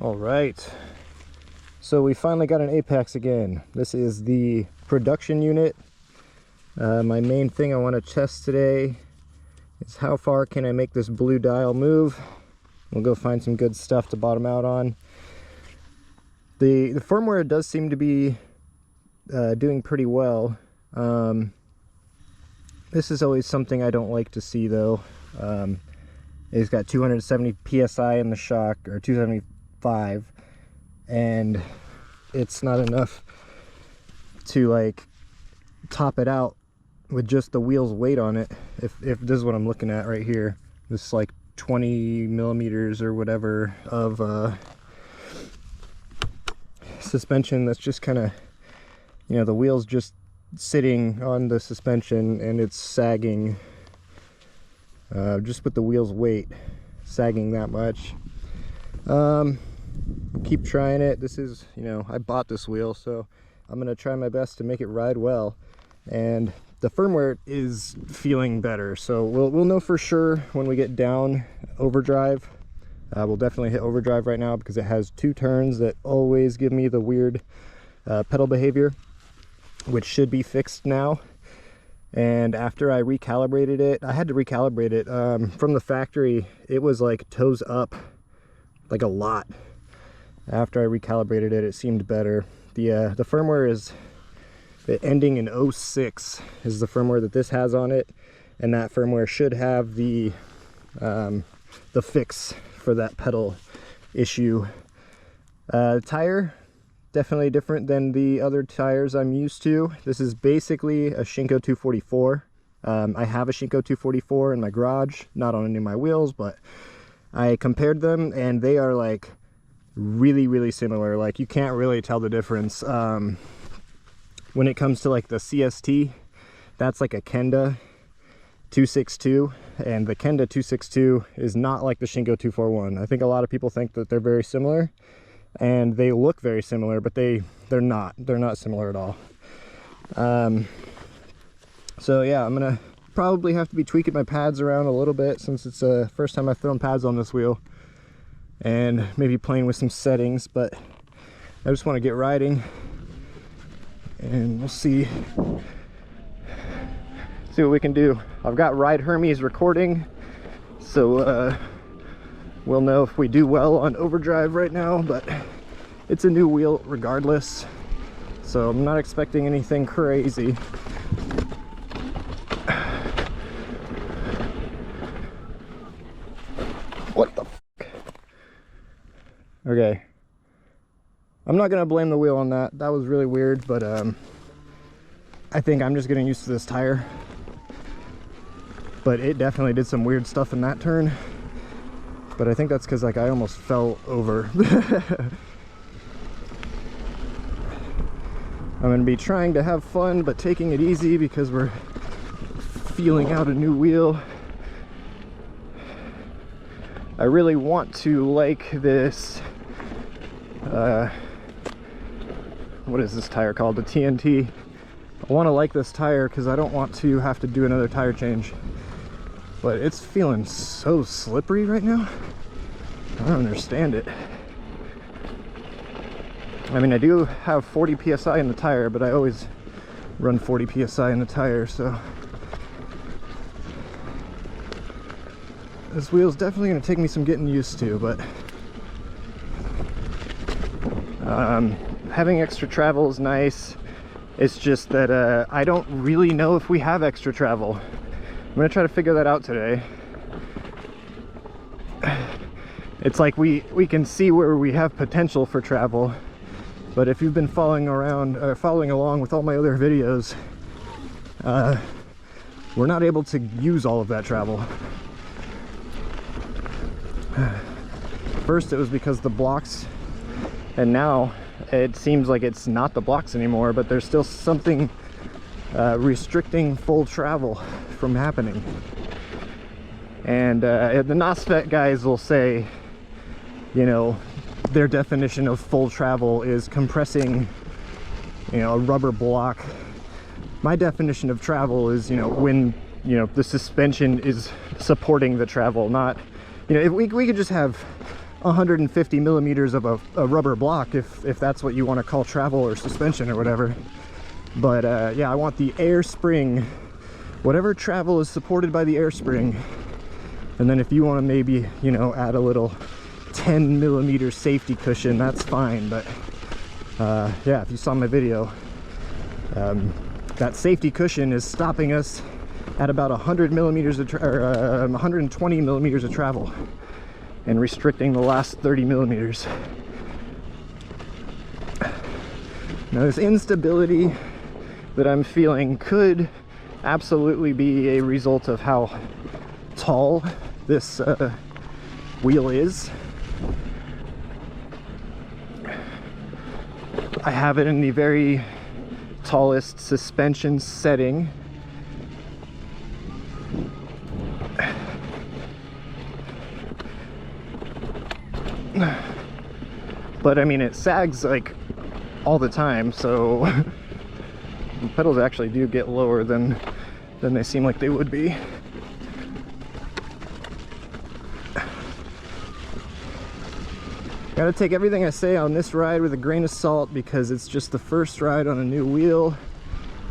All right, so we finally got an apex again. This is the production unit. My main thing I want to test today is how far can I make this blue dial move. We'll go find some good stuff to bottom out on. The firmware does seem to be doing pretty well. This is always something I don't like to see though. It's got 270 psi in the shock, or 275, and it's not enough to like top it out with just the wheel's weight on it. If this is what I'm looking at right here, this like 20 millimeters or whatever of suspension that's just kind of, you know, the wheel's just sitting on the suspension and it's sagging, just with the wheel's weight sagging that much. Keep trying it. This is, you know, I bought this wheel, so I'm gonna try my best to make it ride well, and the firmware is feeling better, so we'll know for sure when we get down overdrive. We'll definitely hit overdrive right now because it has 2 turns that always give me the weird pedal behavior, which should be fixed now. And after I recalibrated it, I had to recalibrate it from the factory. It was like toes up like a lot. After I recalibrated it, it seemed better. The firmware is ending in 06 is the firmware that this has on it, and that firmware should have the fix for that pedal issue. Tire, definitely different than the other tires I'm used to. This is basically a Shinko 244. I have a Shinko 244 in my garage, not on any of my wheels, but I compared them and they are like really similar. Like you can't really tell the difference. When it comes to like the CST, that's like a Kenda 262, and the Kenda 262 is not like the Shinko 241. I think a lot of people think that they're very similar, and they look very similar, but they're not similar at all. So yeah, I'm gonna probably have to be tweaking my pads around a little bit since it's the first time I've thrown pads on this wheel, and maybe playing with some settings, but I just want to get riding and we'll see what we can do. I've got Ride Hermes recording, so we'll know if we do well on overdrive right now, but it's a new wheel regardless, so I'm not expecting anything crazy. What the fuck? Okay, I'm not gonna blame the wheel on that. That was really weird, but I think I'm just getting used to this tire. But it definitely did some weird stuff in that turn. But I think that's because like I almost fell over. I'm gonna be trying to have fun, but taking it easy because we're feeling out a new wheel. I really want to like this, what is this tire called? The TNT. I want to like this tire because I don't want to have to do another tire change. But it's feeling so slippery right now. I don't understand it. I mean, I do have 40 psi in the tire, but I always run 40 psi in the tire, so this wheel's definitely going to take me some getting used to, but having extra travel is nice. It's just that I don't really know if we have extra travel. I'm gonna try to figure that out today. It's like we can see where we have potential for travel, but if you've been following along with all my other videos, we're not able to use all of that travel. First it was because the blocks, and now it seems like it's not the blocks anymore, but there's still something restricting full travel from happening. And the NOSFET guys will say, you know, their definition of full travel is compressing, you know, a rubber block. My definition of travel is, you know, when, you know, the suspension is supporting the travel, not, you know, if we could just have 150 millimeters of a rubber block, if that's what you want to call travel or suspension or whatever. But yeah, I want the air spring, whatever travel is supported by the air spring. And then if you want to maybe, you know, add a little 10 millimeter safety cushion, that's fine. But yeah, if you saw my video, that safety cushion is stopping us at about 100 millimeters of 120 millimeters of travel, and restricting the last 30 millimeters. Now, this instability that I'm feeling could absolutely be a result of how tall this wheel is. I have it in the very tallest suspension setting. But I mean, it sags like all the time, so the pedals actually do get lower than they seem like they would be. Gotta take everything I say on this ride with a grain of salt, because it's just the first ride on a new wheel.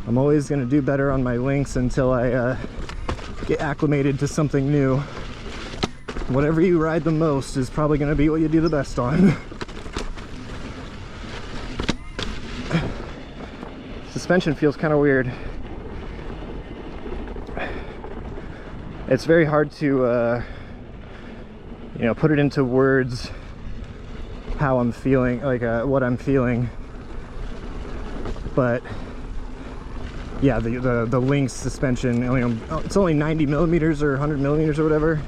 I'm always gonna do better on my links until I get acclimated to something new. Whatever you ride the most is probably gonna be what you do the best on. Suspension feels kind of weird. It's very hard to you know, put it into words how I'm feeling, like what I'm feeling. But yeah, the Lynx suspension, you know, it's only 90 millimeters or 100 millimeters or whatever,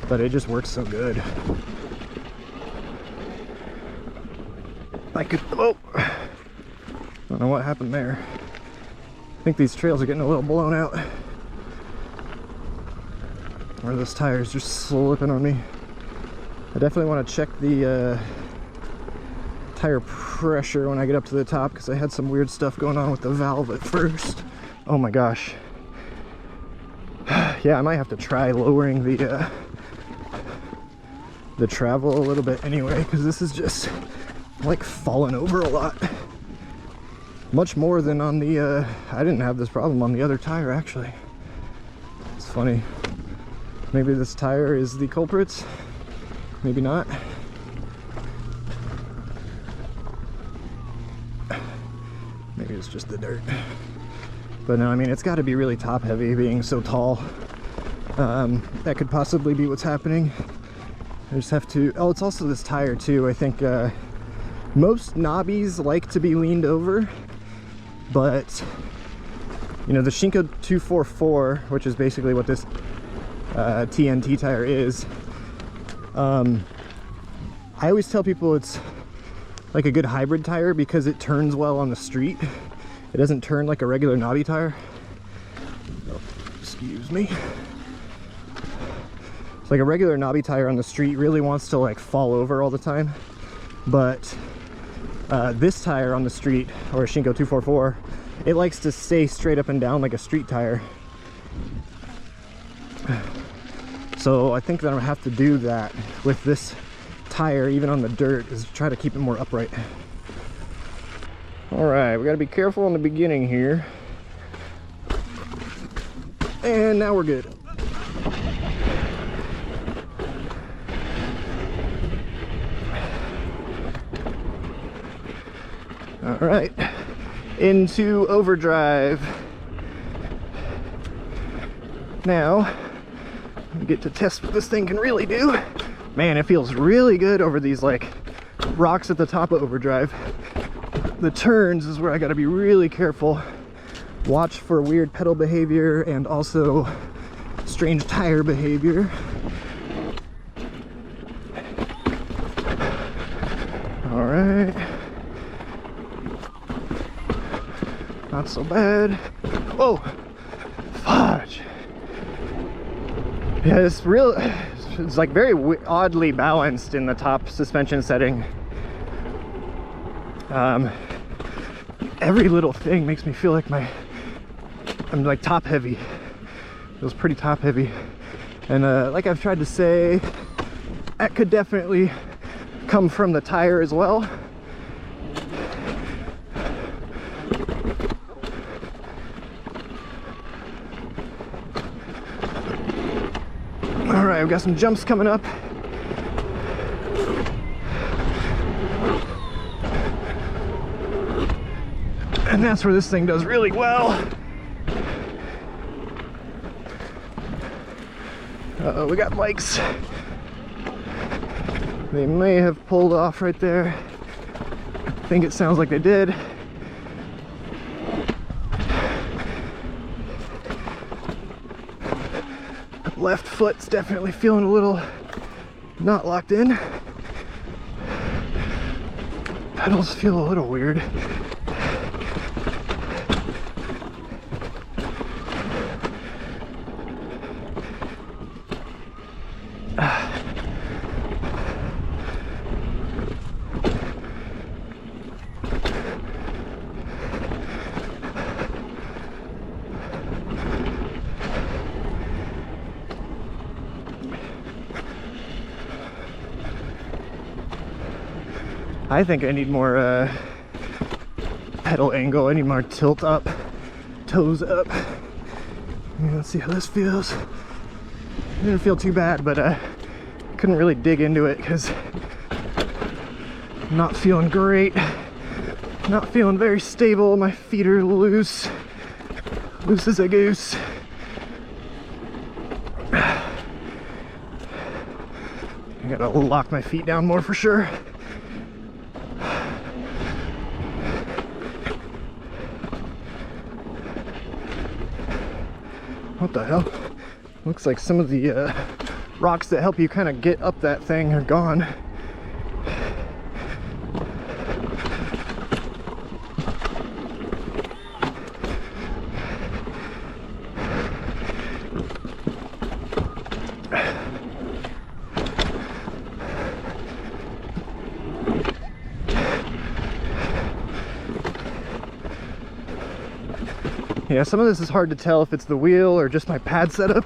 but it just works so good. I could, oh, I don't know what happened there. I think these trails are getting a little blown out, or those tires just slipping on me. I definitely want to check the tire pressure when I get up to the top, because I had some weird stuff going on with the valve at first. Oh my gosh. Yeah, I might have to try lowering the travel a little bit anyway, because this is just like falling over a lot. Much more than on the I didn't have this problem on the other tire, actually. It's funny. Maybe this tire is the culprit, maybe not. Maybe it's just the dirt. But no, I mean, it's got to be really top heavy being so tall. That could possibly be what's happening. I just have to, oh, it's also this tire too. I think most knobbies like to be leaned over, but you know, the Shinko 244, which is basically what this TNT tire is, I always tell people it's like a good hybrid tire because it turns well on the street. It doesn't turn like a regular knobby tire. Oh, excuse me. It's like a regular knobby tire on the street really wants to like fall over all the time, but this tire on the street, or a Shinko 244, it likes to stay straight up and down like a street tire. So I think that I'm gonna have to do that with this tire, even on the dirt, is try to keep it more upright. All right, we gotta be careful in the beginning here. And now we're good. All right, into overdrive. Now, we get to test what this thing can really do. Man, it feels really good over these like rocks at the top of overdrive. The turns is where I gotta be really careful. Watch for weird pedal behavior and also strange tire behavior. All right. Not so bad. Whoa, fudge. Yeah, it's like very oddly balanced in the top suspension setting. Every little thing makes me feel like I'm like top heavy. Feels pretty top heavy. And like I've tried to say, that could definitely come from the tire as well. All right, we've got some jumps coming up. And that's where this thing does really well. Uh-oh, we got bikes. They may have pulled off right there. I think it sounds like they did. Left foot's definitely feeling a little not locked in. Pedals feel a little weird. I think I need more pedal angle. I need more tilt up, toes up. Let's see how this feels. It didn't feel too bad, but I couldn't really dig into it because I'm not feeling great. Not feeling very stable. My feet are loose. Loose as a goose. I gotta lock my feet down more for sure. What the hell? Looks like some of the rocks that help you kind of get up that thing are gone. Yeah, some of this is hard to tell if it's the wheel or just my pad setup,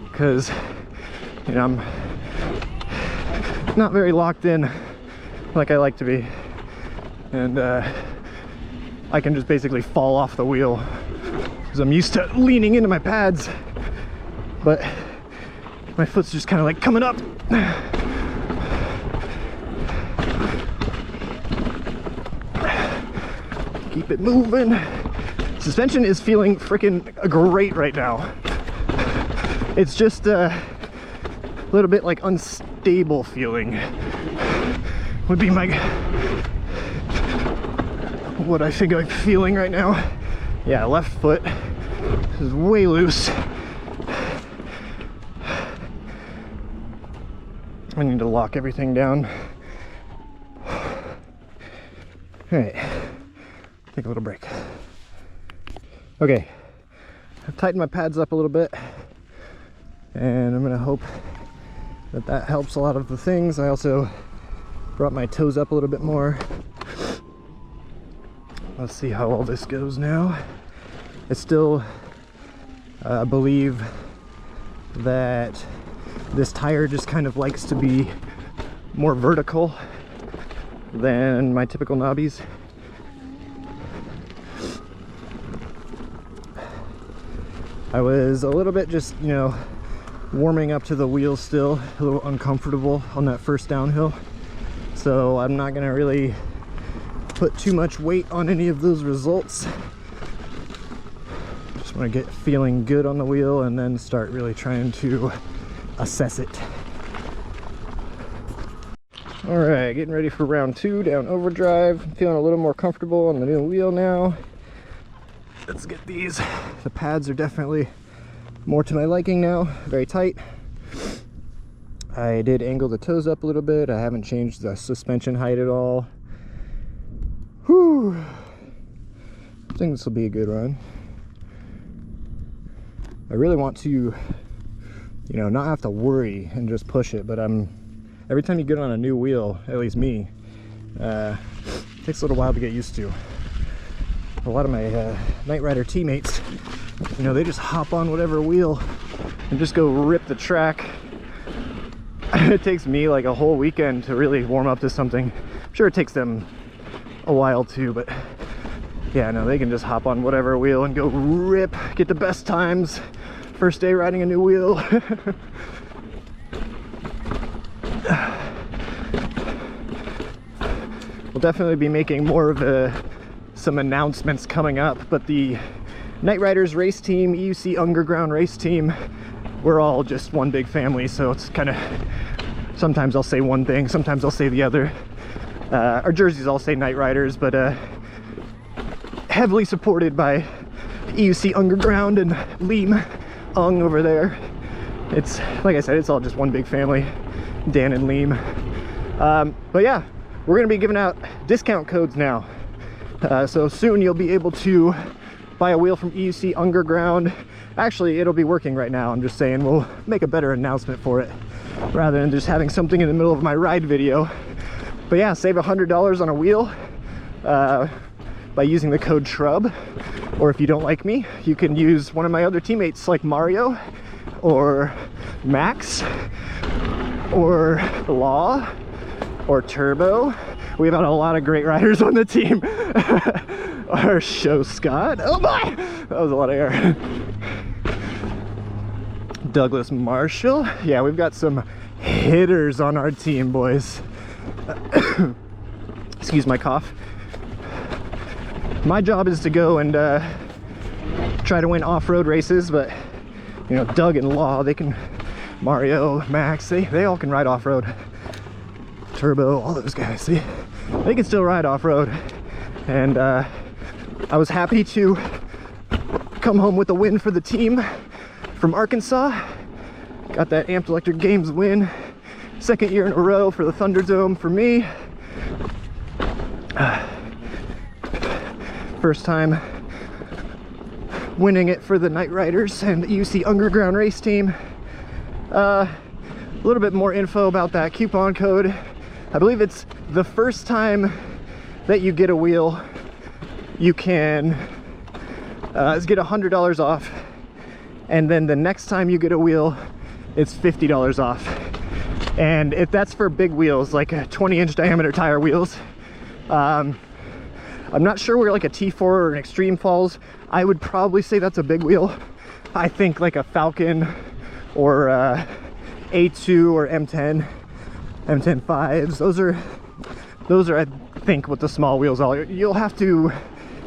because, you know, I'm not very locked in like I like to be, and I can just basically fall off the wheel because I'm used to leaning into my pads, but my foot's just kind of like coming up. Keep it moving. Suspension is feeling freaking great right now. It's just a little bit like unstable feeling would be my what I think I'm feeling right now. Yeah, left foot is way loose. I need to lock everything down. All right, take a little break. Okay, I've tightened my pads up a little bit, and I'm gonna hope that that helps a lot of the things. I also brought my toes up a little bit more. Let's see how all this goes now. It's still, I believe that this tire just kind of likes to be more vertical than my typical knobbies. I was a little bit just, you know, warming up to the wheels still, a little uncomfortable on that first downhill. So I'm not gonna really put too much weight on any of those results. Just wanna get feeling good on the wheel and then start really trying to assess it. All right, getting ready for round 2 down overdrive. I'm feeling a little more comfortable on the new wheel now. Let's get these. The pads are definitely more to my liking now, very tight. I did angle the toes up a little bit. I haven't changed the suspension height at all. Whew. I think this will be a good run. I really want to, you know, not have to worry and just push it, but every time you get on a new wheel, at least me, it takes a little while to get used to. A lot of my Night Rider teammates, you know, they just hop on whatever wheel and just go rip the track. it takes me like a whole weekend to really warm up to something. I'm sure it takes them a while too, but yeah, no, they can just hop on whatever wheel and go rip, get the best times. First day riding a new wheel. We'll definitely be making more of some announcements coming up, but the Night Riders race team, EUC Underground race team, we're all just one big family, so it's kind of, sometimes I'll say one thing, sometimes I'll say the other. Our jerseys all say Night Riders, but heavily supported by EUC Underground and Liam Ung over there. It's, like I said, it's all just one big family, Dan and Liam. But yeah, we're gonna be giving out discount codes now. So soon you'll be able to buy a wheel from EUC Underground. Actually, it'll be working right now. I'm just saying we'll make a better announcement for it rather than just having something in the middle of my ride video. But yeah, save $100 on a wheel by using the code SHRUB. Or if you don't like me, you can use one of my other teammates like Mario or Max or Law or Turbo. We've had a lot of great riders on the team. Or Show Scott. Oh my! That was a lot of air. Douglas Marshall. Yeah, we've got some hitters on our team, boys. Excuse my cough. My job is to go and try to win off-road races, but you know, Doug and Law, they can, Mario, Max, they all can ride off-road. Turbo, all those guys, see? They can still ride off-road. And I was happy to come home with a win for the team from Arkansas. Got that Amped Electric Games win. Second year in a row for the Thunderdome for me. First time winning it for the Night Riders and the EUC Underground race team. A little bit more info about that coupon code. I believe it's the first time that you get a wheel, you can get $100 off, and then the next time you get a wheel, it's $50 off. And if that's for big wheels, like 20-inch diameter tire wheels, I'm not sure where like a T4 or an Extreme falls. I would probably say that's a big wheel. I think like a Falcon or A2 or M10, M10 5s. Those are I think what the small wheels are. You'll have to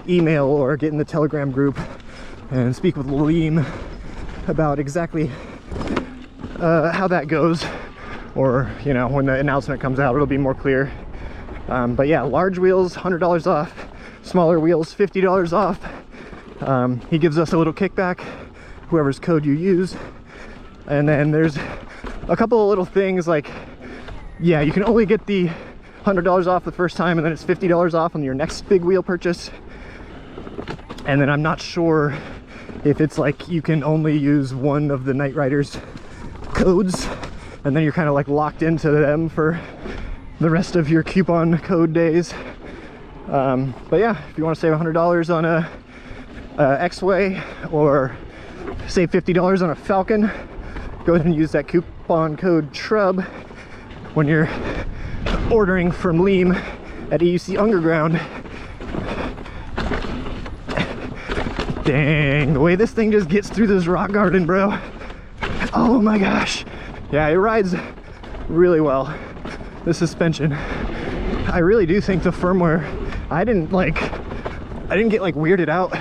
email or get in the Telegram group and speak with Liam about exactly how that goes, or you know, when the announcement comes out it'll be more clear. But yeah, large wheels $100 off, smaller wheels $50 off. He gives us a little kickback, whoever's code you use. And then there's a couple of little things like, yeah, you can only get the $100 off the first time, and then it's $50 off on your next big wheel purchase. And then I'm not sure if it's like you can only use one of the Night Riders codes, and then you're kind of like locked into them for the rest of your coupon code days. But yeah, if you want to save $100 on a X-Way or save $50 on a Falcon, go ahead and use that coupon code SHRUB when you're ordering from Liam at EUC Underground. Dang, the way this thing just gets through this rock garden, bro. Oh my gosh. Yeah, it rides really well. The suspension. I really do think the firmware, I didn't get like weirded out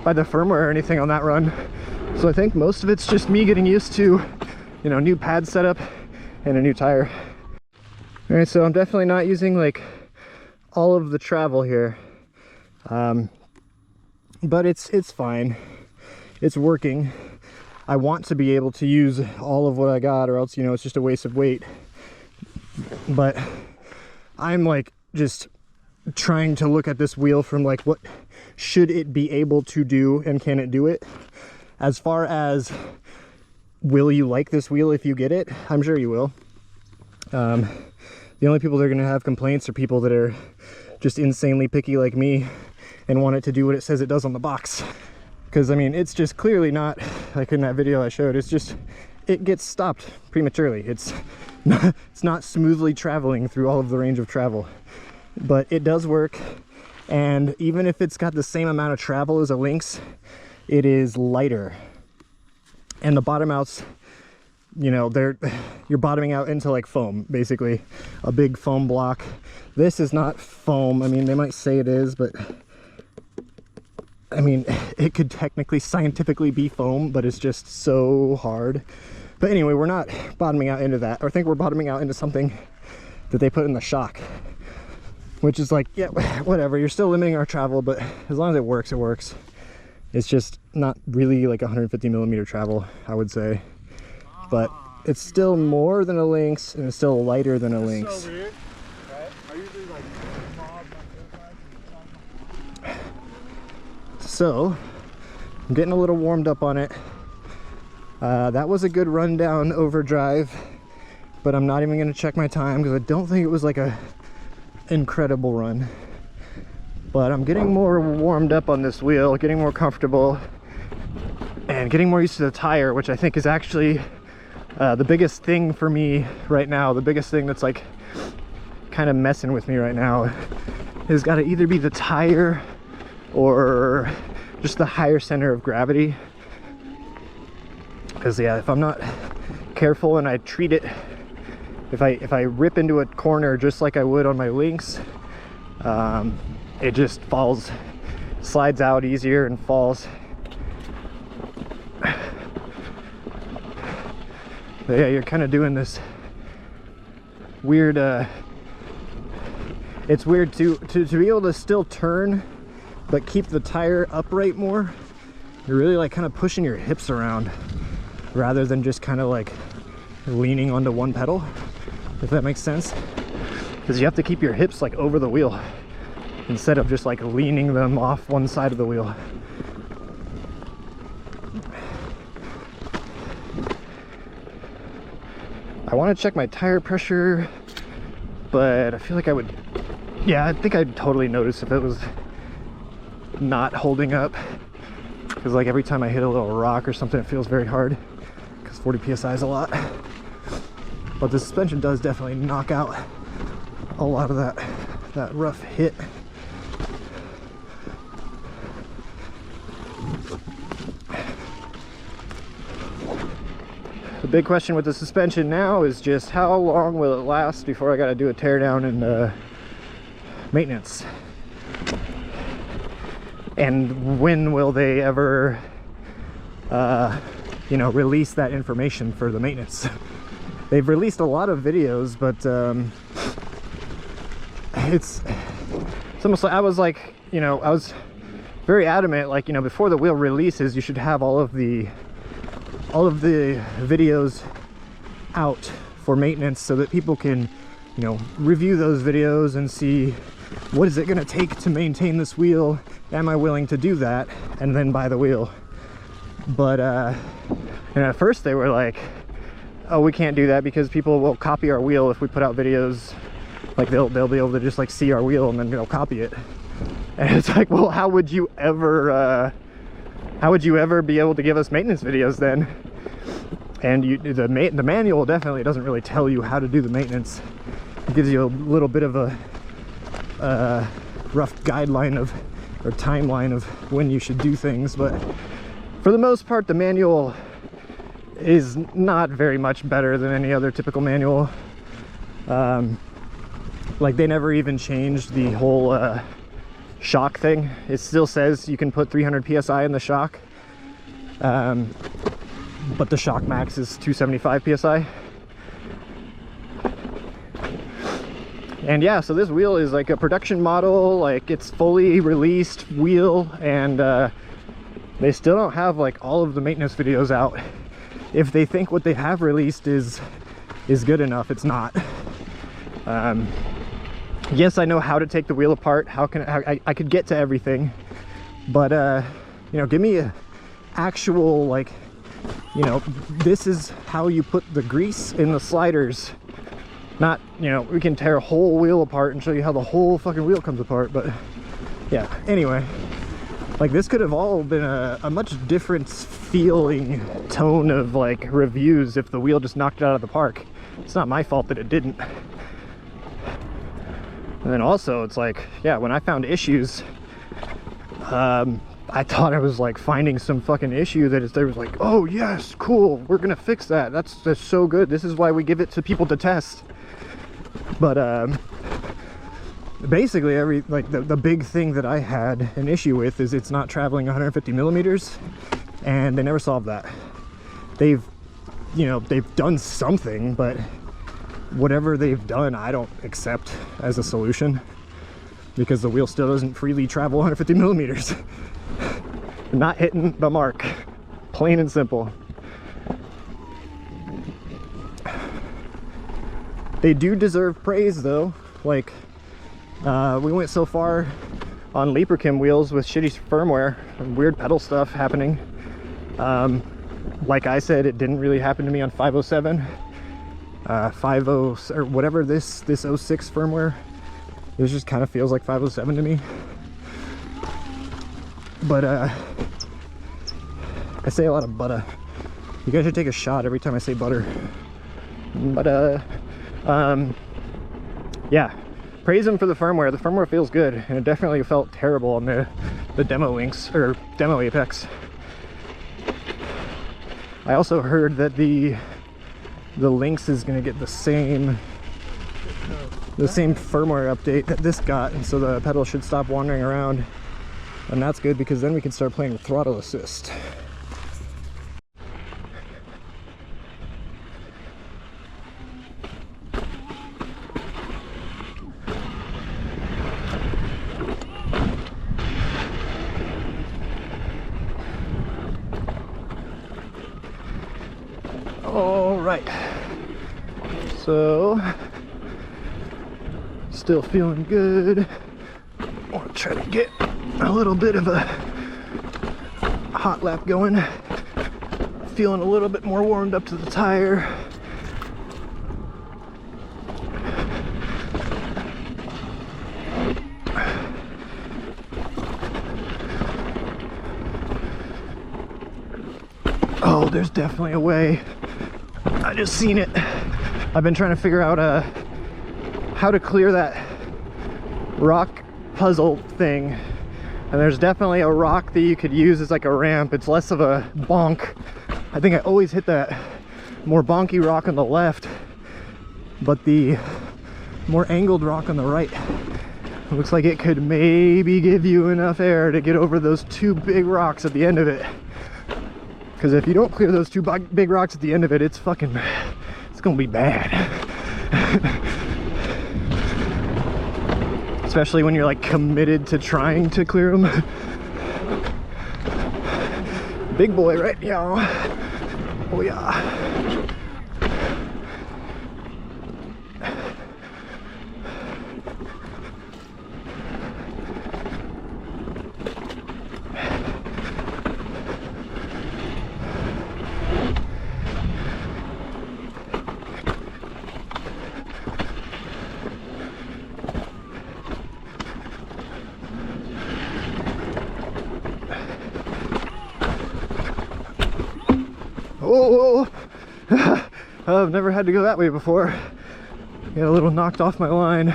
by the firmware or anything on that run. So I think most of it's just me getting used to, you know, new pad setup and a new tire. All right, so I'm definitely not using like all of the travel here, but it's fine. It's working. I want to be able to use all of what I got, or else, you know, it's just a waste of weight. But I'm like just trying to look at this wheel from like, what should it be able to do and can it do it? As far as, will you like this wheel if you get it? I'm sure you will. The only people that are going to have complaints are people that are just insanely picky like me and want it to do what it says it does on the box. Because I mean, it's just clearly not, like in that video I showed, it's just it gets stopped prematurely. It's not smoothly traveling through all of the range of travel, but it does work. And even if it's got the same amount of travel as a Lynx, it is lighter. And the bottom outs, you know, you're bottoming out into like foam, basically a big foam block. This is not foam. I mean, they might say it is, but I mean, it could technically scientifically be foam, but it's just so hard. But anyway, we're not bottoming out into that. I think we're bottoming out into something that they put in the shock, which is like, yeah, whatever, you're still limiting our travel, but as long as it works, it works. It's just not really like 150 millimeter travel, I would say, but it's still more than a Lynx, and it's still lighter than a Lynx. So weird, right? I usually like So I'm getting a little warmed up on it. That was a good rundown overdrive, but I'm not even going to check my time because I don't think it was like a incredible run. But I'm getting more warmed up on this wheel, getting more comfortable, and getting more used to the tire, which I think is actually the biggest thing for me right now. The biggest thing that's like kind of messing with me right now has got to either be the tire or just the higher center of gravity. Because yeah, if I'm not careful and I treat it, if I rip into a corner just like I would on my Lynx, it just falls, slides out easier and falls. But yeah, you're kind of doing this weird, it's weird to be able to still turn but keep the tire upright more. You're really like kind of pushing your hips around rather than just kind of like leaning onto one pedal, if that makes sense. Because you have to keep your hips like over the wheel instead of just like leaning them off one side of the wheel. I want to check my tire pressure, but I feel like I would, yeah, I think I'd totally notice if it was not holding up, because like every time I hit a little rock or something, it feels very hard, because 40 psi is a lot. But the suspension does definitely knock out a lot of that rough hit. The big question with the suspension now is just how long will it last before I got to do a teardown and maintenance. And when will they ever, you know, release that information for the maintenance? They've released a lot of videos, but it's almost like I was like, you know, I was very adamant, like, you know, before the wheel releases, you should have all of the videos out for maintenance so that people can, you know, review those videos and see what is it going to take to maintain this wheel. Am I willing to do that? And then buy the wheel. But and at first they were like, oh, we can't do that because people will copy our wheel if we put out videos. Like they'll be able to just like see our wheel and then they'll copy it. And it's like, well, how would you ever be able to give us maintenance videos then? And the manual definitely doesn't really tell you how to do the maintenance. It gives you a little bit of a rough guideline of, or timeline of when you should do things, but for the most part the manual is not very much better than any other typical manual. Like they never even changed the whole shock thing. It still says you can put 300 psi in the shock, but the shock max is 275 psi. And yeah, so this wheel is like a production model, like it's fully released wheel, and they still don't have like all of the maintenance videos out. If they think what they have released is good enough, it's not. Yes, I know how to take the wheel apart. I could get to everything, but you know, give me a actual, like, you know, this is how you put the grease in the sliders. Not, you know, we can tear a whole wheel apart and show you how the whole fucking wheel comes apart, but yeah, anyway. Like, this could have all been a much different feeling tone of like reviews if the wheel just knocked it out of the park. It's not my fault that it didn't. And then also it's like, yeah, when I found issues, I thought I was like finding some fucking issue that there was like, oh yes, cool, we're gonna fix that. That's so good. This is why we give it to people to test. But basically the big thing that I had an issue with is it's not traveling 150 millimeters, and they never solved that. They've done something, but whatever they've done I don't accept as a solution, because the wheel still doesn't freely travel 150 millimeters. Not hitting the mark, plain and simple. They do deserve praise though. Like, we went so far on Leaperkim wheels with shitty firmware and weird pedal stuff happening. Like I said, it didn't really happen to me on 507, 50 or whatever this 06 firmware. This just kind of feels like 507 to me. But I say a lot of butter. You guys should take a shot every time I say butter. But yeah, praise them for the firmware. The firmware feels good, and it definitely felt terrible on the demo links or demo Apex. I also heard that the Lynx is going to get the same firmware update that this got, and so the pedal should stop wandering around, and that's good because then we can start playing with throttle assist. All right, so still feeling good. I want to try to get a little bit of a hot lap going. Feeling a little bit more warmed up to the tire. Oh, there's definitely a way. I just seen it. I've been trying to figure out how to clear that rock puzzle thing, and there's definitely a rock that you could use as like a ramp. It's less of a bonk. I think I always hit that more bonky rock on the left, but the more angled rock on the right, it looks like it could maybe give you enough air to get over those two big rocks at the end of it. Because if you don't clear those two big rocks at the end of it, it's gonna be bad. Especially when you're like committed to trying to clear them. Big boy, right, y'all? Oh yeah. Oh, I've never had to go that way before. Got a little knocked off my line.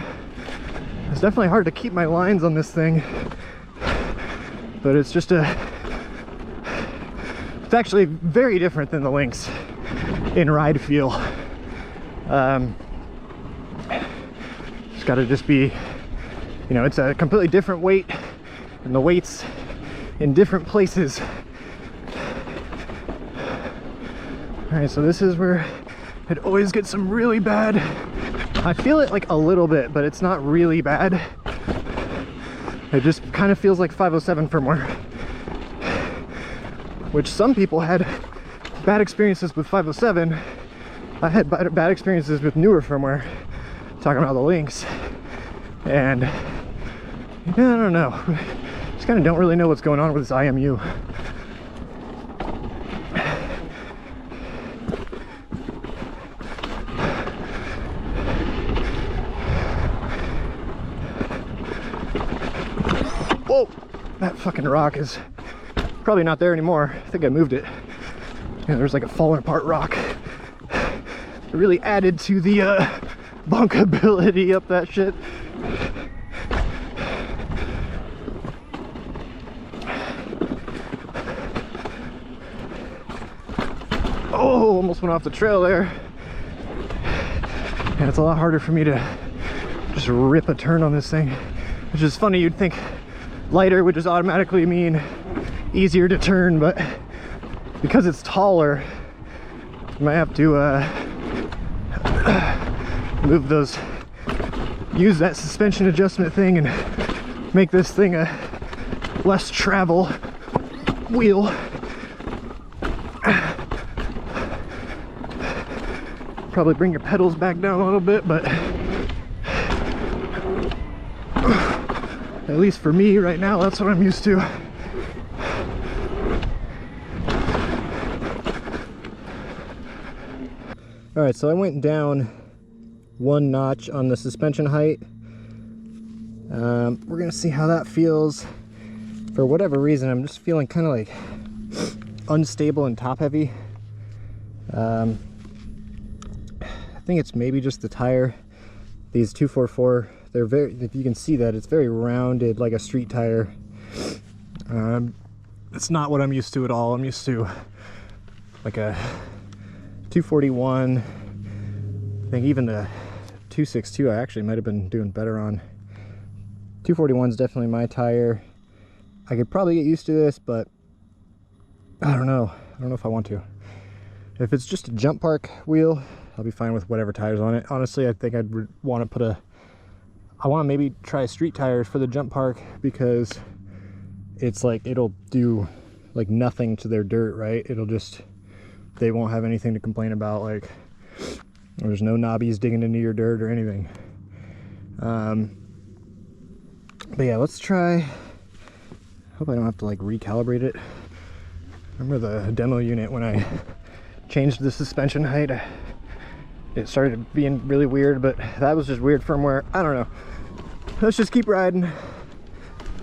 It's definitely hard to keep my lines on this thing, but it's just it's actually very different than the Lynx in ride feel. It's got to just be, it's a completely different weight, and the weight's in different places. Alright, so this is where it always gets some really bad. I feel it like a little bit, but it's not really bad. It just kind of feels like 507 firmware, which some people had bad experiences with 507. I had bad experiences with newer firmware, talking about the Lynx, and yeah, I don't know. Just kind of don't really know what's going on with this IMU. Whoa! that fucking rock is probably not there anymore. I think I moved it. Yeah, there's like a fallen apart rock. It really added to the bunkability up that shit. Oh, almost went off the trail there. And it's a lot harder for me to just rip a turn on this thing, which is funny. You'd think lighter would just automatically mean easier to turn, but because it's taller, you might have to move those, use that suspension adjustment thing and make this thing a less travel wheel. Probably bring your pedals back down a little bit, but at least for me right now, that's what I'm used to. All right, so I went down one notch on the suspension height. We're gonna see how that feels. For whatever reason, I'm just feeling kind of like unstable and top heavy. I think it's maybe just the tire. These 244, they're very, if you can see that, it's very rounded like a street tire. It's not what I'm used to at all. I'm used to like a 241. I think even the 262 I actually might have been doing better on. 241 is definitely my tire. I could probably get used to this, but I don't know. I don't know if I want to. If it's just a jump park wheel, I'll be fine with whatever tires on it. Honestly, I think I'd want to put I want to maybe try street tires for the jump park, because it's like it'll do like nothing to their dirt, right? It'll just, they won't have anything to complain about. Like there's no knobbies digging into your dirt or anything. But yeah, let's try. Hope I don't have to like recalibrate it. Remember the demo unit when I changed the suspension height? It started being really weird, but that was just weird firmware. I don't know. Let's just keep riding.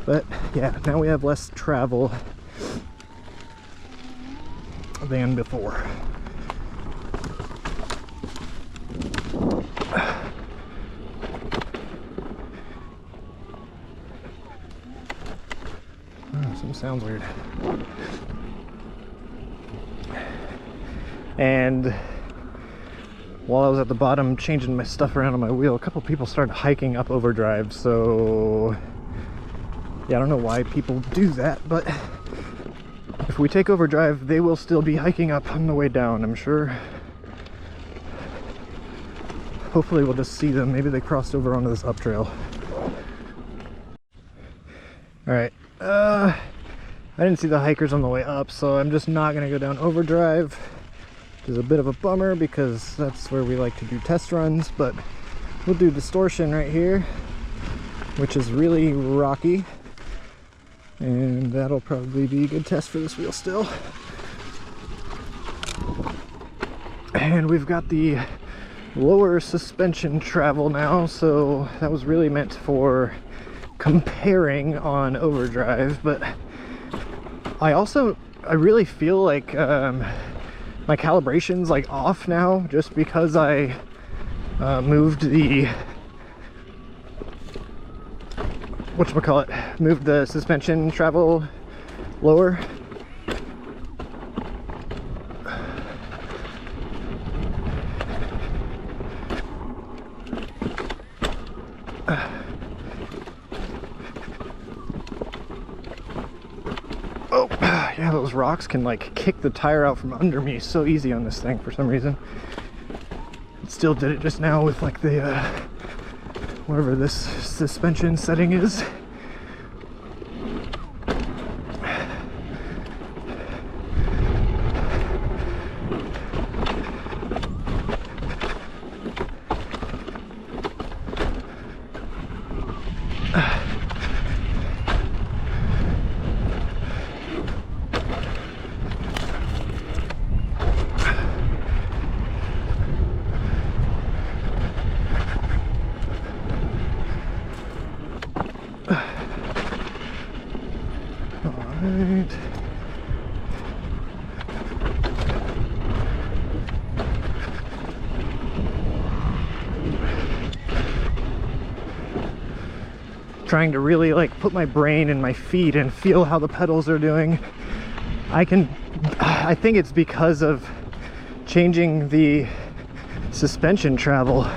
But yeah, now we have less travel than before. Oh, something sounds weird. And while I was at the bottom changing my stuff around on my wheel, a couple people started hiking up overdrive. So yeah, I don't know why people do that, but if we take overdrive, they will still be hiking up on the way down, I'm sure. Hopefully we'll just see them. Maybe they crossed over onto this up trail. All right, I didn't see the hikers on the way up, so I'm just not gonna go down overdrive. Which is a bit of a bummer, because that's where we like to do test runs, but we'll do distortion right here, which is really rocky, and that'll probably be a good test for this wheel still. And we've got the lower suspension travel now, so that was really meant for comparing on overdrive. But I really feel like my calibration's like off now, just because I moved the moved the suspension travel lower. Oh, yeah, those rocks can like kick the tire out from under me so easy on this thing for some reason. It still did it just now with like the whatever this suspension setting is. trying to really like put my brain in my feet and feel how the pedals are doing, I think it's because of changing the suspension travel.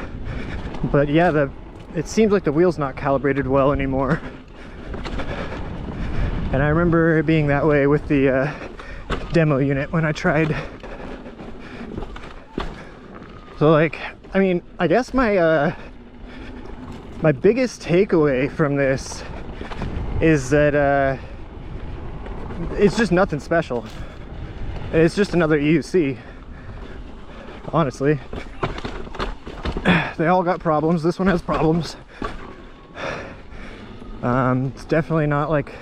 But yeah, it seems like the wheel's not calibrated well anymore. And I remember it being that way with the demo unit when I tried. So like, I mean, I guess my my biggest takeaway from this is that it's just nothing special. It's just another EUC, honestly. They all got problems. This one has problems. It's definitely not like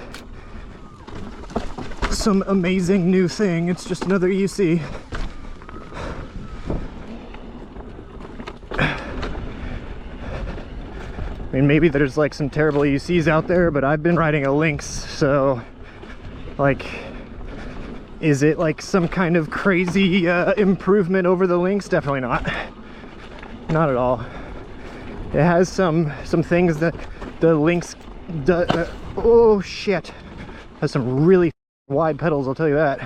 some amazing new thing. It's just another EUC. I mean, maybe there's like some terrible EUCs out there, but I've been riding a Lynx, so like, is it like some kind of crazy improvement over the Lynx? Definitely not. Not at all. It has some things that the Lynx oh shit, has some really wide pedals, I'll tell you that.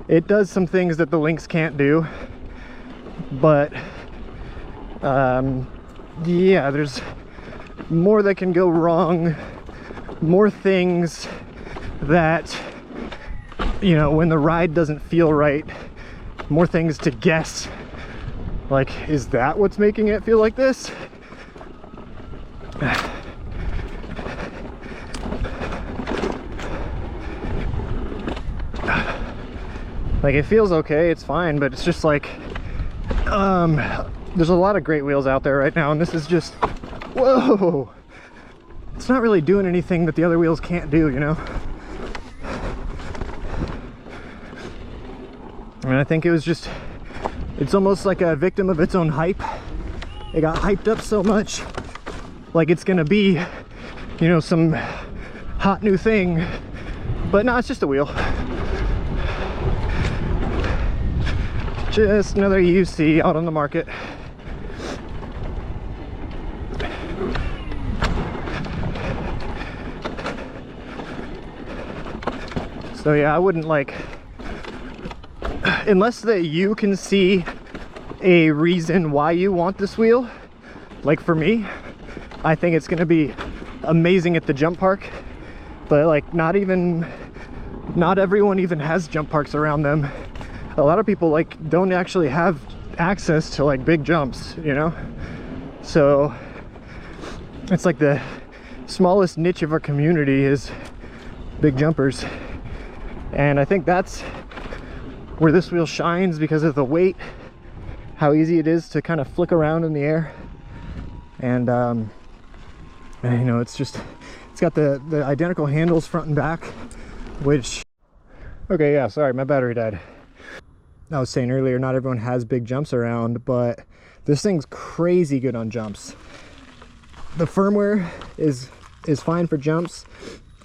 It does some things that the Lynx can't do, but yeah, there's more that can go wrong, more things that, you know, when the ride doesn't feel right, more things to guess, like, is that what's making it feel like this? Like, it feels okay, it's fine, but it's just like, there's a lot of great wheels out there right now, and this is just, whoa, it's not really doing anything that the other wheels can't do, you know? I mean, I think it was just, it's almost like a victim of its own hype. It got hyped up so much, like it's gonna be, you know, some hot new thing, but no, it's just a wheel. Just another UC out on the market. So yeah, I wouldn't like, unless that you can see a reason why you want this wheel. Like for me, I think it's gonna be amazing at the jump park, but like not everyone even has jump parks around them. A lot of people like don't actually have access to like big jumps, you know? So it's like the smallest niche of our community is big jumpers. And I think that's where this wheel shines because of the weight, how easy it is to kind of flick around in the air. And you know, it's got the identical handles front and back, which, okay, yeah, sorry, my battery died. I was saying earlier, not everyone has big jumps around, but this thing's crazy good on jumps. The firmware is fine for jumps.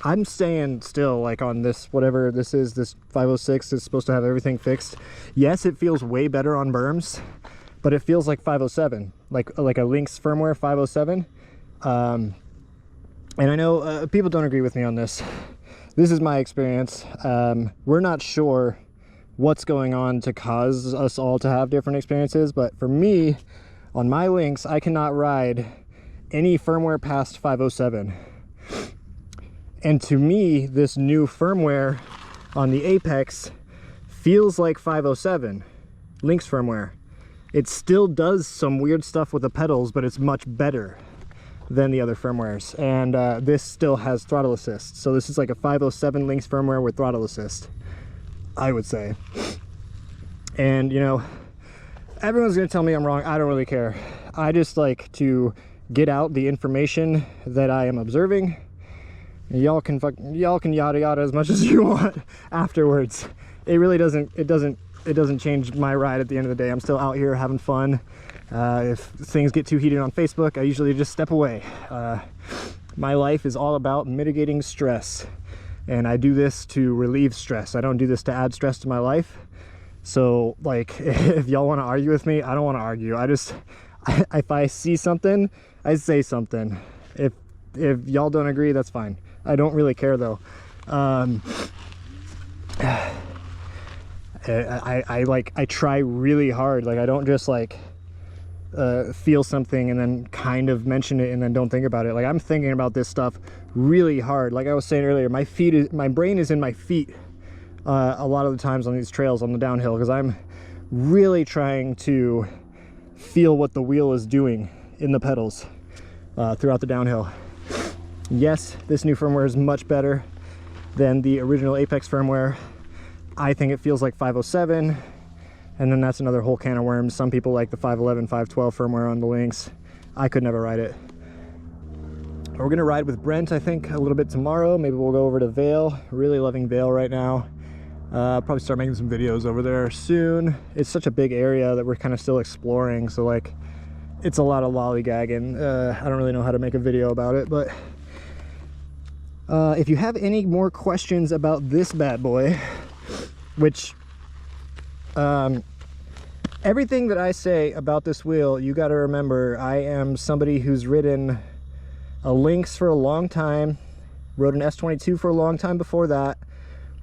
I'm staying still like on this, whatever this is, this 506 is supposed to have everything fixed. Yes, it feels way better on berms, but it feels like 507, like a Lynx firmware 507. And I know people don't agree with me on this. This is my experience. We're not sure what's going on to cause us all to have different experiences, but for me, on my Lynx, I cannot ride any firmware past 507. And to me, this new firmware on the Apex feels like 507, Lynx firmware. It still does some weird stuff with the pedals, but it's much better than the other firmwares. And this still has throttle assist. So this is like a 507 Lynx firmware with throttle assist, I would say. And you know, everyone's gonna tell me I'm wrong. I don't really care. I just like to get out the information that I am observing. Y'all can yada yada as much as you want afterwards. It really doesn't change my ride at the end of the day. I'm still out here having fun. If things get too heated on Facebook, I usually just step away. My life is all about mitigating stress, and I do this to relieve stress. I don't do this to add stress to my life. So like, if y'all want to argue with me, I don't want to argue. if I see something, I say something. If y'all don't agree, that's fine. I don't really care though. I try really hard. Like I don't just like feel something and then kind of mention it and then don't think about it. Like I'm thinking about this stuff really hard. Like I was saying earlier, my brain is in my feet a lot of the times on these trails on the downhill, because I'm really trying to feel what the wheel is doing in the pedals throughout the downhill. Yes, this new firmware is much better than the original Apex firmware. I think it feels like 507, and then that's another whole can of worms. Some people like the 511, 512 firmware on the Lynx. I could never ride it. We're gonna ride with Brent, I think, a little bit tomorrow. Maybe we'll go over to Vail. Really loving Vail right now. Probably start making some videos over there soon. It's such a big area that we're kind of still exploring, so like it's a lot of lollygagging. I don't really know how to make a video about it, but if you have any more questions about this bad boy, which everything that I say about this wheel, you got to remember, I am somebody who's ridden a Lynx for a long time, rode an S22 for a long time before that,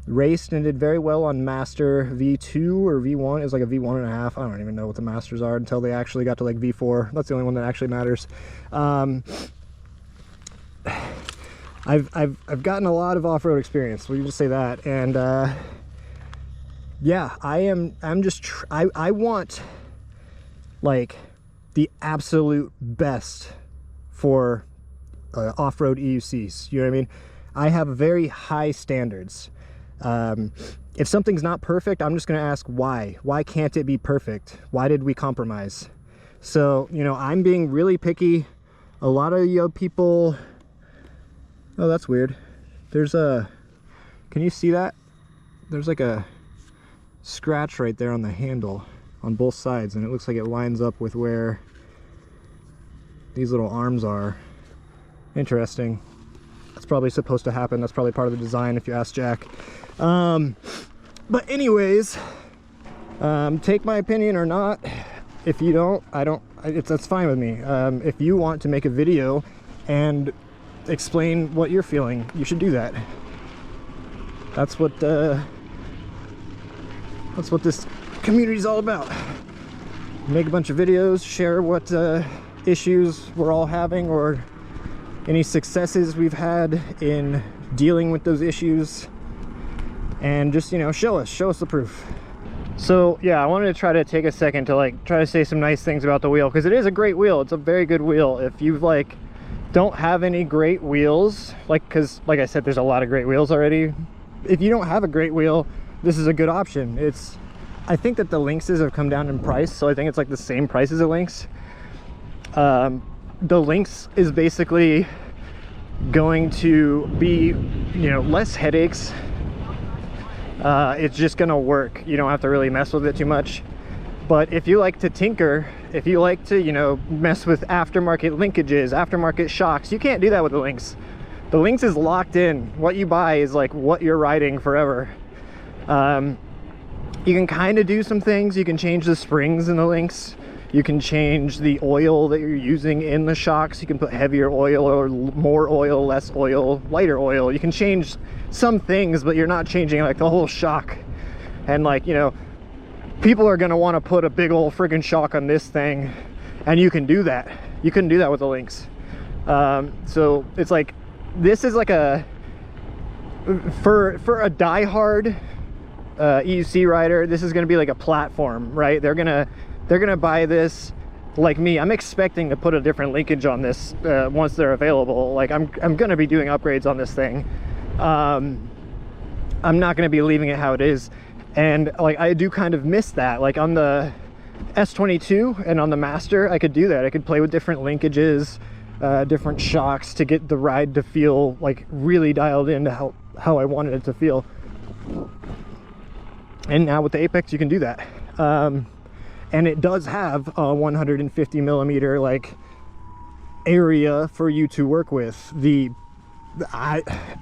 raced and did very well on Master V2 or V1. It was like a V1.5. I don't even know what the Masters are until they actually got to like V4. That's the only one that actually matters. I've gotten a lot of off-road experience, we can just say that. And yeah, I want like the absolute best for off-road EUCs, you know what I mean? I have very high standards. If something's not perfect, I'm just going to ask why. Why can't it be perfect? Why did we compromise? So, you know, I'm being really picky. A lot of people... Oh, that's weird. There's a... Can you see that? There's like a scratch right there on the handle on both sides, and it looks like it lines up with where these little arms are. Interesting. That's probably supposed to happen. That's probably part of the design if you ask Jack. But anyways, take my opinion or not. If you don't, that's fine with me. If you want to make a video and explain what you're feeling, you should do that. That's what this community is all about. Make a bunch of videos, share what issues we're all having or any successes we've had in dealing with those issues, and just, you know, show us the proof. So yeah, I wanted to try to take a second to like try to say some nice things about the wheel, because it is a great wheel. It's a very good wheel. If you like don't have any great wheels, like, because like I said, there's a lot of great wheels already. If you don't have a great wheel, this is a good option. I think that the Lynxes have come down in price, so I think it's like the same price as a Lynx. The Lynx is basically going to be, you know, less headaches. It's just gonna work. You don't have to really mess with it too much. But if you like to tinker, if you like to, you know, mess with aftermarket linkages, aftermarket shocks, you can't do that with the Lynx. The Lynx is locked in. What you buy is like what you're riding forever. You can kind of do some things. You can change the springs in the Lynx. You can change the oil that you're using in the shocks. You can put heavier oil or more oil, less oil, lighter oil. You can change some things, but you're not changing like the whole shock. And like, you know, people are gonna want to put a big old friggin' shock on this thing, and you can do that. You couldn't do that with the Lynx. So it's like, this is like a, for a diehard EUC rider, this is gonna be like a platform, right? They're gonna buy this like me. I'm expecting to put a different linkage on this once they're available. Like I'm gonna be doing upgrades on this thing. I'm not gonna be leaving it how it is. And like I do kind of miss that. Like on the S22 and on the Master, I could do that. I could play with different linkages, different shocks to get the ride to feel like really dialed into how I wanted it to feel. And now with the Apex, you can do that. And it does have a 150 millimeter like area for you to work with.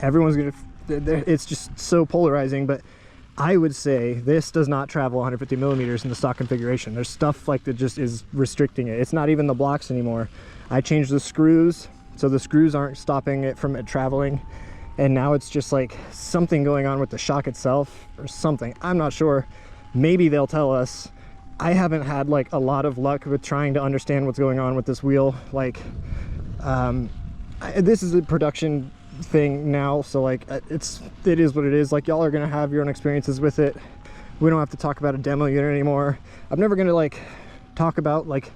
Everyone's gonna, it's just so polarizing, but I would say this does not travel 150 millimeters in the stock configuration. There's stuff like that just is restricting it. It's not even the blocks anymore. I changed the screws, so the screws aren't stopping it from traveling. And now it's just like something going on with the shock itself or something. I'm not sure. Maybe they'll tell us. I haven't had like a lot of luck with trying to understand what's going on with this wheel. Like, this is a production thing now, so like it is what it is. Like, y'all are gonna have your own experiences with it. We don't have to talk about a demo unit anymore. I'm never gonna like talk about like,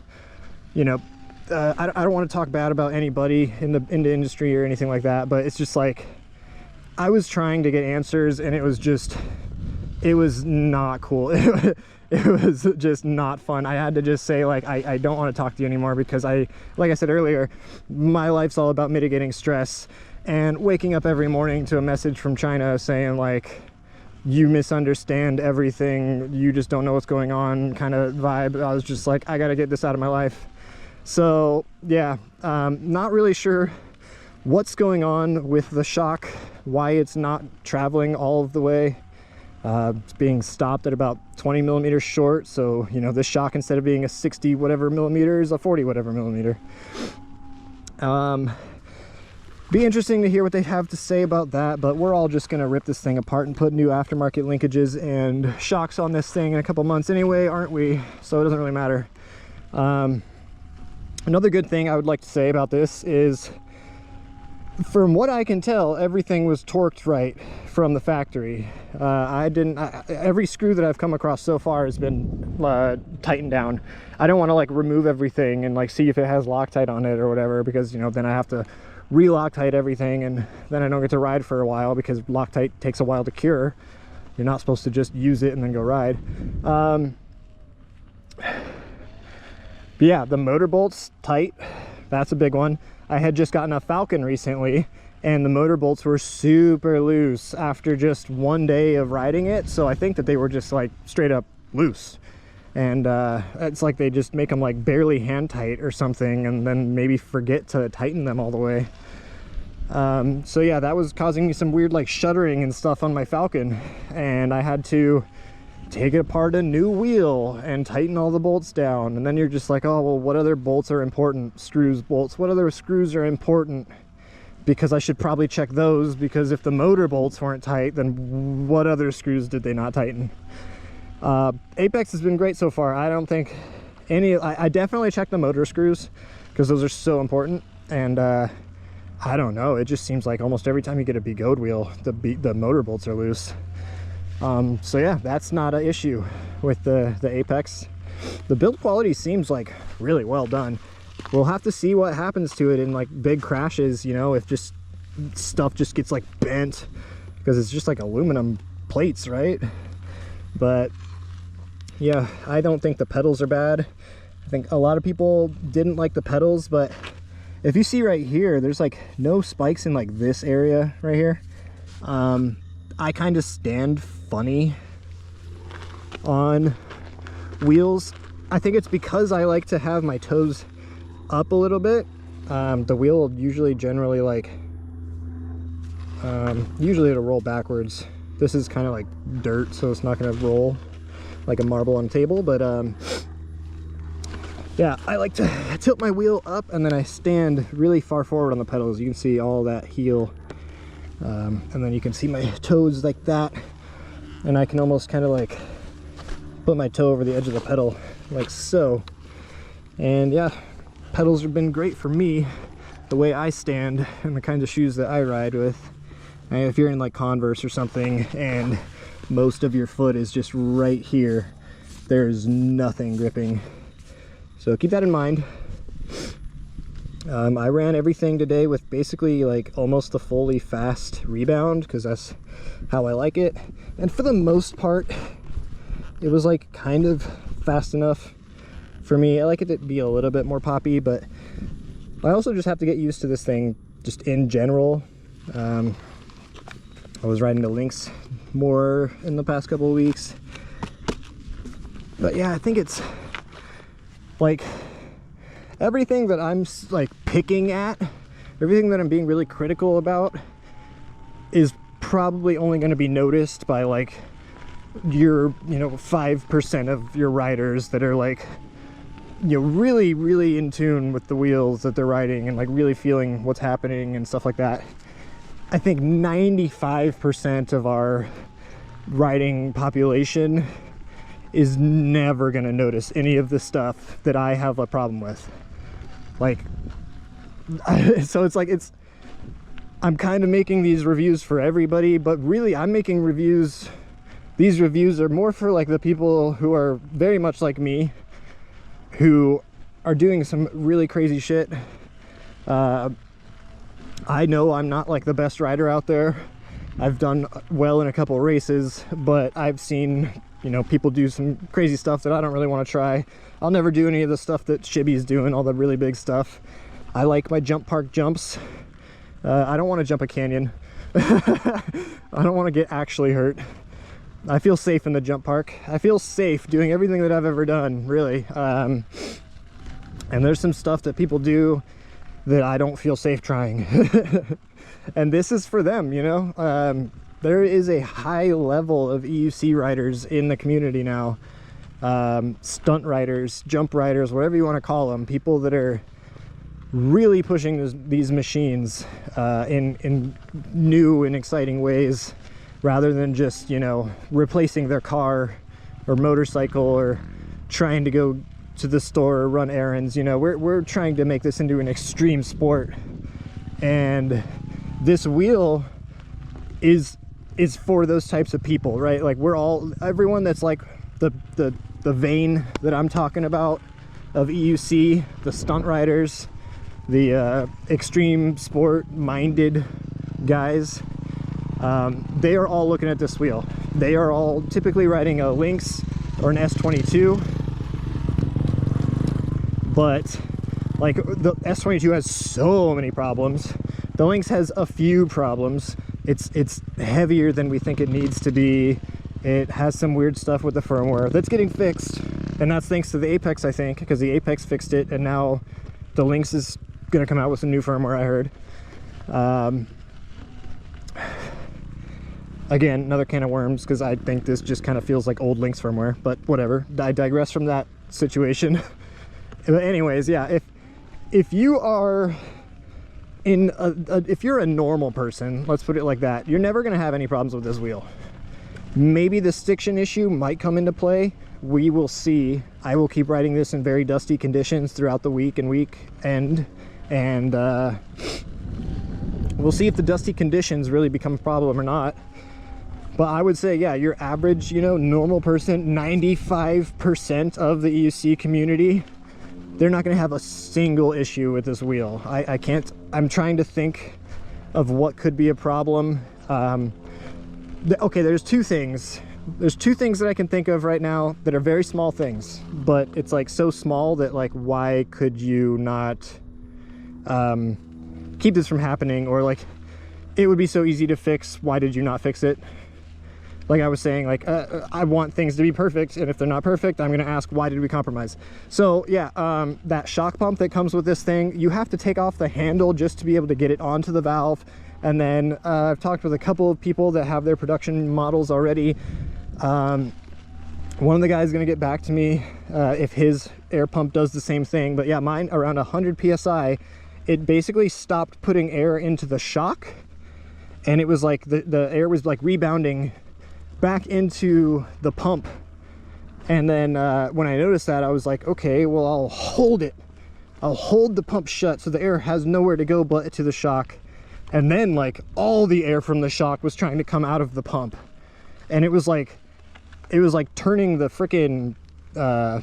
you know, I don't want to talk bad about anybody in the industry or anything like that, but it's just like, I was trying to get answers and it was not cool. It was just not fun. I had to just say, like, I don't want to talk to you anymore, because like I said earlier, my life's all about mitigating stress, and waking up every morning to a message from China saying like, you misunderstand everything, you just don't know what's going on kind of vibe. I was just like, I gotta get this out of my life. So yeah, not really sure what's going on with the shock, why it's not traveling all of the way. It's being stopped at about 20 millimeters short, so you know, this shock, instead of being a 60 whatever millimeter, is a 40 whatever millimeter. Be interesting to hear what they have to say about that, but we're all just gonna rip this thing apart and put new aftermarket linkages and shocks on this thing in a couple months anyway, aren't we? So it doesn't really matter. Another good thing I would like to say about this is, from what I can tell, everything was torqued right from the factory. Every screw that I've come across so far has been tightened down. I don't want to like remove everything and like see if it has Loctite on it or whatever, because you know, then I have to re-Loctite everything, and then I don't get to ride for a while, because Loctite takes a while to cure. You're not supposed to just use it and then go ride. But yeah, the motor bolts tight, that's a big one. I had just gotten a Falcon recently, and the motor bolts were super loose after just one day of riding it. So I think that they were just like straight up loose, and it's like they just make them like barely hand tight or something, and then maybe forget to tighten them all the way. So yeah, that was causing me some weird like shuddering and stuff on my Falcon, and I had to take apart a new wheel and tighten all the bolts down. And then you're just like, oh well, what other bolts are important? Screws, bolts, what other screws are important? Because I should probably check those, because if the motor bolts weren't tight, then what other screws did they not tighten? Apex has been great so far. I don't think any, I definitely checked the motor screws, because those are so important. And I don't know, it just seems like almost every time you get a B-Goat wheel, the motor bolts are loose. So yeah, that's not an issue with the Apex. The build quality seems like really well done. We'll have to see what happens to it in like big crashes, you know, if just stuff just gets like bent, because it's just like aluminum plates, right? But yeah, I don't think the pedals are bad. I think a lot of people didn't like the pedals, but if you see right here, there's like no spikes in like this area right here. I kind of stand funny on wheels. I think it's because I like to have my toes up a little bit. The wheel usually generally like, usually it'll roll backwards. This is kind of like dirt, so it's not going to roll like a marble on a table, but yeah, I like to tilt my wheel up, and then I stand really far forward on the pedals. You can see all that heel. And then you can see my toes like that, and I can almost kind of like put my toe over the edge of the pedal like so. And yeah, pedals have been great for me, the way I stand and the kinds of shoes that I ride with. And if you're in like Converse or something and most of your foot is just right here, there's nothing gripping. So keep that in mind. I ran everything today with basically like almost a fully fast rebound, because that's how I like it. And for the most part, it was like kind of fast enough for me. I like it to be a little bit more poppy, but I also just have to get used to this thing just in general. I was riding the Lynx more in the past couple of weeks. But yeah, I think it's like everything that I'm like picking at, everything that I'm being really critical about is probably only going to be noticed by like your, you know, 5% of your riders that are like, you know, really in tune with the wheels that they're riding and like really feeling what's happening and stuff like that. I think 95% of our riding population is never going to notice any of the stuff that I have a problem with. Like, so it's like, I'm kind of making these reviews for everybody, but really I'm making reviews. These reviews are more for like the people who are very much like me, who are doing some really crazy shit. I know I'm not like the best rider out there. I've done well in a couple races, but I've seen, you know, people do some crazy stuff that I don't really want to try. I'll never do any of the stuff that Shibby's doing, all the really big stuff. I like my jump park jumps. I don't want to jump a canyon. I don't want to get actually hurt. I feel safe in the jump park. I feel safe doing everything that I've ever done, really. And there's some stuff that people do that I don't feel safe trying. And this is for them, you know. There is a high level of EUC riders in the community now. Stunt riders, jump riders, whatever you want to call them. People that are really pushing these machines in new and exciting ways, rather than just, you know, replacing their car or motorcycle or trying to go to the store or run errands. You know, we're trying to make this into an extreme sport, and this wheel is for those types of people, right? Like, everyone that's like the vein that I'm talking about of EUC, the stunt riders, the extreme sport minded guys. They are all looking at this wheel. They are all typically riding a Lynx or an S22, but like the S22 has so many problems. The Lynx has a few problems. It's heavier than we think it needs to be. It has some weird stuff with the firmware that's getting fixed, and that's thanks to the Apex, I think, because the Apex fixed it, and now the Lynx is gonna come out with some new firmware, I heard. Again, another can of worms, because I think this just kind of feels like old Lynx firmware, but whatever. I digress from that situation. But anyways, yeah, if you are if you're a normal person, let's put it like that, you're never going to have any problems with this wheel. Maybe the stiction issue might come into play. We will see. I will keep riding this in very dusty conditions throughout the week and weekend, and we'll see if the dusty conditions really become a problem or not. But I would say, yeah, your average, you know, normal person, 95% of the EUC community, they're not going to have a single issue with this wheel. I can't, I'm trying to think of what could be a problem. Okay, there's two things. There's two things that I can think of right now that are very small things, but it's like so small that like, why could you not keep this from happening? Or like, it would be so easy to fix. Why did you not fix it? Like I was saying, like, I want things to be perfect, and if they're not perfect, I'm gonna ask, why did we compromise? So yeah, that shock pump that comes with this thing, you have to take off the handle just to be able to get it onto the valve. And then I've talked with a couple of people that have their production models already. One of the guys is gonna get back to me if his air pump does the same thing. But yeah, mine around 100 PSI, it basically stopped putting air into the shock, and it was like the air was like rebounding back into the pump. And then when I noticed that, I was like, okay, well, I'll hold it. I'll hold the pump shut so the air has nowhere to go but to the shock. And then like all the air from the shock was trying to come out of the pump. And it was like turning the freaking the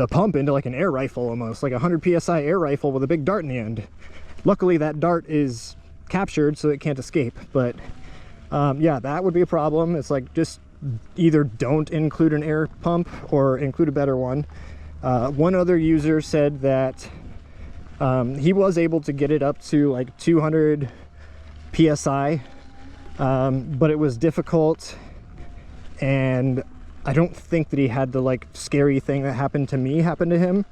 pump into like an air rifle, almost like a 100 PSI air rifle with a big dart in the end. Luckily that dart is captured so it can't escape, but yeah, that would be a problem. It's like, just either don't include an air pump or include a better one. One other user said that he was able to get it up to like 200 PSI, but it was difficult, and I don't think that he had the like scary thing that happened to me happen to him.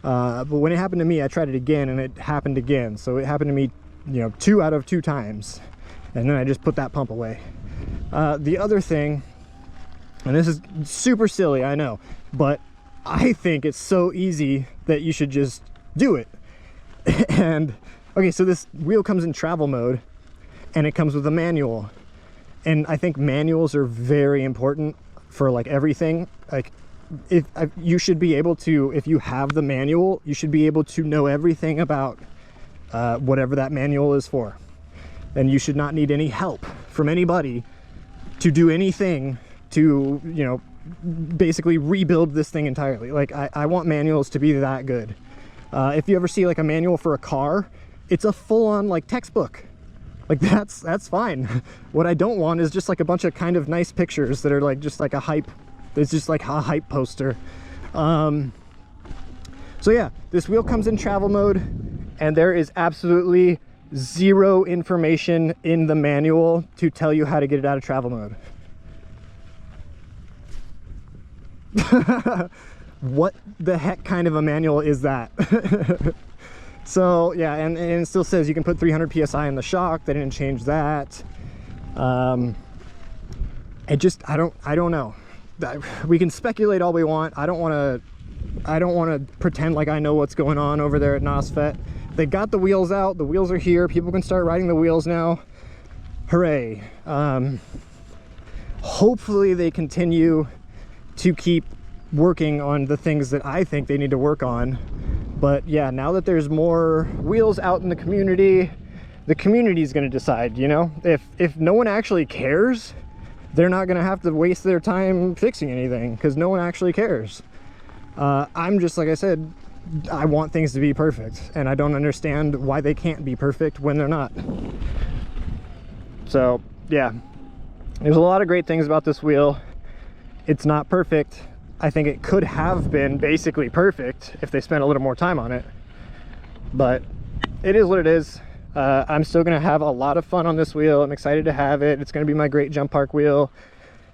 But when it happened to me, I tried it again and it happened again. So it happened to me, you know, 2 out of 2 times. And then I just put that pump away. The other thing And this is super silly, I know, but I think it's so easy that you should just do it. And okay, so this wheel comes in travel mode and it comes with a manual. And I think manuals are very important for like everything. Like if you should be able to, if you have the manual, you should be able to know everything about whatever that manual is for. And you should not need any help from anybody to do anything to, you know, basically rebuild this thing entirely. Like I want manuals to be that good. If you ever see like a manual for a car, it's a full-on like textbook. Like that's fine. What I don't want is just like a bunch of kind of nice pictures that are like just like a hype. It's just like a hype poster. So yeah, this wheel comes in travel mode and there is absolutely zero information in the manual to tell you how to get it out of travel mode. What the heck kind of a manual is that? So yeah, and it still says you can put 300 psi in the shock. They didn't change that. It just, I don't know. We can speculate all we want. I don't want to pretend like I know what's going on over there at NOSFET. They got the wheels out. The wheels are here. People can start riding the wheels now. Hooray. Hopefully they continue to keep working on the things that I think they need to work on. But yeah, now that there's more wheels out in the community is going to decide, you know? If no one actually cares, they're not going to have to waste their time fixing anything because no one actually cares. I'm just, like I said, I want things to be perfect, and I don't understand why they can't be perfect when they're not. So yeah, there's a lot of great things about this wheel. It's not perfect. I think it could have been basically perfect if they spent a little more time on it, but it is what it is. I'm still gonna have a lot of fun on this wheel. I'm excited to have it. It's gonna be my great jump park wheel,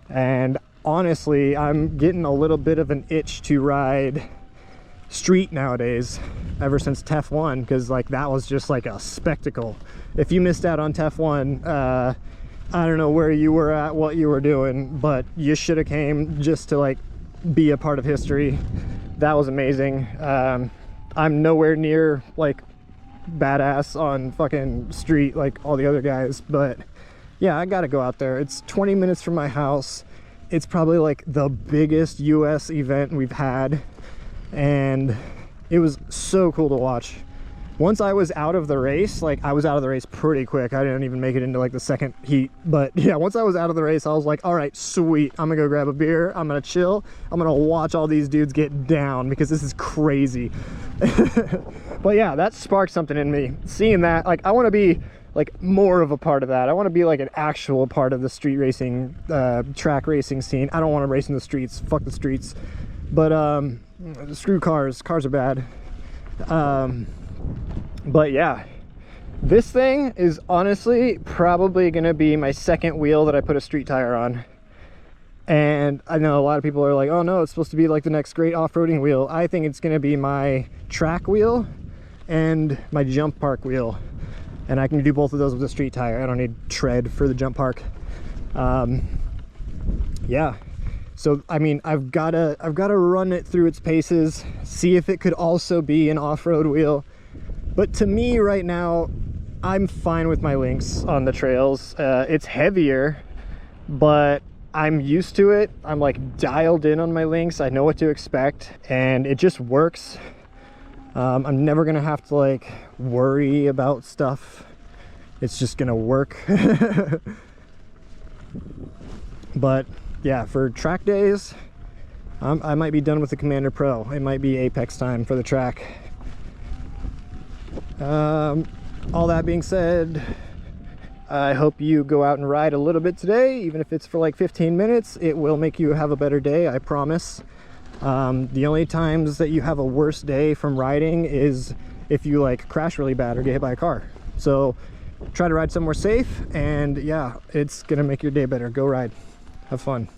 and honestly, I'm getting a little bit of an itch to ride street nowadays, ever since TEF 1, because like that was just like a spectacle. If you missed out on TEF 1, I don't know where you were at, what you were doing, but you should have came just to like be a part of history. That was amazing. I'm nowhere near like badass on fucking street like all the other guys, but yeah, I gotta go out there. It's 20 minutes from my house. It's probably like the biggest US event we've had, and it was so cool to watch. Once I was out of the race, like I was out of the race pretty quick. I didn't even make it into like the second heat, but yeah, once I was out of the race, I was like, all right, sweet, I'm gonna go grab a beer, I'm gonna chill, I'm gonna watch all these dudes get down because this is crazy. But yeah, that sparked something in me, seeing that. Like I want to be like more of a part of that. I want to be like an actual part of the street racing, track racing scene. I don't want to race in the streets, fuck the streets, but screw cars are bad. But yeah, this thing is honestly probably gonna be my second wheel that I put a street tire on. And I know a lot of people are like, oh no, it's supposed to be like the next great off-roading wheel. I think it's gonna be my track wheel and my jump park wheel, and I can do both of those with a street tire. I don't need tread for the jump park. Yeah, so I mean, I've gotta run it through its paces, see if it could also be an off-road wheel. But to me right now, I'm fine with my links on the trails. It's heavier, but I'm used to it. I'm like dialed in on my links. I know what to expect, and it just works. I'm never gonna have to like worry about stuff. It's just gonna work. But yeah, for track days, I might be done with the Commander Pro. It might be Apex time for the track. All that being said, I hope you go out and ride a little bit today, even if it's for like 15 minutes. It will make you have a better day, I promise. The only times that you have a worse day from riding is if you like crash really bad or get hit by a car. So try to ride somewhere safe, and yeah, it's gonna make your day better. Go ride, have fun.